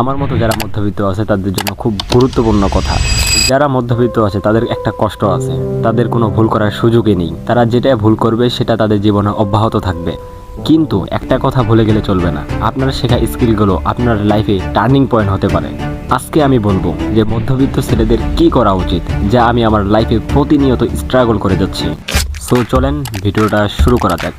আমার মতো যারা মধ্যবিত্ত আছে তাদের জন্য খুব গুরুত্বপূর্ণ কথা। যারা মধ্যবিত্ত আছে তাদের একটা কষ্ট আছে, তাদের কোনো ভুল করার সুযোগই নেই। তারা যেটা ভুল করবে সেটা তাদের জীবনে অব্যাহত থাকবে। কিন্তু একটা কথা ভুলে গেলে চলবে না, আপনার শেখা স্কিলগুলো আপনার লাইফে টার্নিং পয়েন্ট হতে পারে। আজকে আমি বলবো যে মধ্যবিত্ত ছেলেদের কি করা উচিত, যা আমি আমার লাইফে প্রতিনিয়ত স্ট্রাগল করে যাচ্ছি। সো চলেন ভিডিওটা শুরু করা যাক।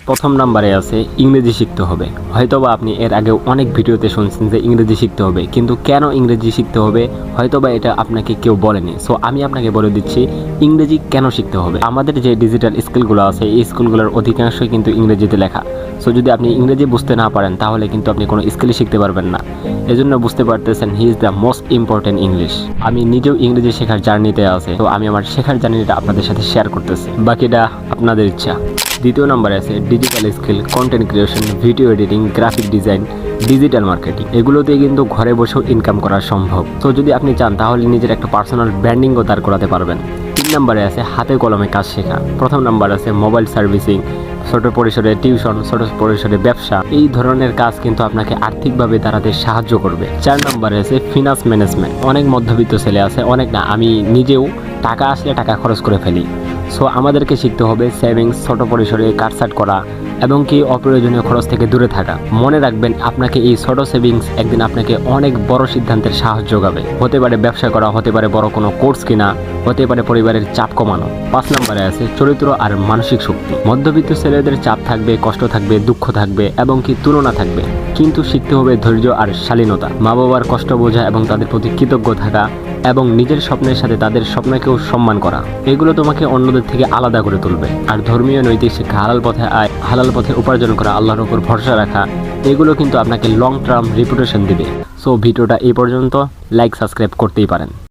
প্রথম নাম্বারে আছে ইংরেজি শিখতে হবে। হয়তোবা আপনি এর আগেও অনেক ভিডিওতে শুনছেন যে ইংরেজি শিখতে হবে, কিন্তু কেন ইংরেজি শিখতে হবে হয়তোবা এটা আপনাকে কেউ বলেনি। সো আমি আপনাকে বলে দিচ্ছি ইংরেজি কেন শিখতে হবে। আমাদের যে ডিজিটাল স্কিলগুলো আছে এই স্কিলগুলোর অধিকাংশই কিন্তু ইংরেজিতে লেখা। সো যদি আপনি ইংরেজি বুঝতে না পারেন তাহলে কিন্তু আপনি কোনো স্কিলই শিখতে পারবেন না। এজন্য বুঝতে পারতেছেন he is the most important English. আমি নিজেও ইংরেজি শেখার জার্নিতে আছে, তো আমি আমার শেখার জার্নিটা আপনাদের সাথে শেয়ার করতেছি, বাকিটা আপনাদের ইচ্ছা। দ্বিতীয় নম্বরে আছে digital skill, content creation, video editing, graphic design, digital marketing. এগুলোতে কিন্তু ঘরে বসেও ইনকাম করা সম্ভব। তো যদি আপনি চান তাহলে নিজের একটা পার্সোনাল ব্র্যান্ডিংও দাঁড় করাতে পারবেন। 3 নম্বরে আছে হাতে কলমে কাজ শেখা। প্রথম নাম্বার আছে মোবাইল সার্ভিসিং, ছোট পরিসরে টিউশন, ছোট পরিসরে ব্যবসা। এই ধরনের কাজ কিন্তু আপনাকে আর্থিকভাবে দাঁড়াতে সাহায্য করবে। 4 নম্বরে আছে ফিনান্স ম্যানেজমেন্ট। অনেক মধ্যবিত্ত ছেলে আছে, অনেক না, আমি নিজেও টাকা আসলে টাকা খরচ করে ফেলি। সো আমাদেরকে শিখতে হবে সেভিংস, ছোট পরিসরে কাটছাট করা এবং কি অপ্রয়োজনীয় খরচ থেকে দূরে থাকা। মনে রাখবেন আপনাকে এই ছোট সেভিংস একদিন আপনাকে অনেক বড় সিদ্ধান্তের সাহস যোগাবে। হতে পারে ব্যবসা করা, হতে পারে বড় কোনো কোর্স কিনা, হতে পারে পরিবারের চাপ কমানো। 5 নম্বরে আছে চরিত্র আর মানসিক শক্তি। মধ্যবিত্ত ছেলেদের চাপ থাকবে, কষ্ট থাকবে, দুঃখ থাকবে এবং কি তুলনা থাকবে, কিন্তু শিখতে হবে ধৈর্য আর শালীনতা। মা বাবার কষ্ট বোঝা এবং তাদের প্রতি কৃতজ্ঞ থাকা এবং নিজের স্বপ্নের সাথে তাদের স্বপ্নকেও সম্মান করা, এগুলো তোমাকে অন্যদের থেকে আলাদা করে তুলবে। আর ধর্মীয় নৈতিক শিক্ষা, হালাল পথে আয়, হালাল পথে উপার্জন করা, আল্লাহর উপর ভরসা রাখা, এগুলো কিন্তু আপনাকে লং টার্ম রেপুটেশন দিবে। সো ভিডিওটা এই পর্যন্ত, লাইক সাবস্ক্রাইব করতেই পারেন।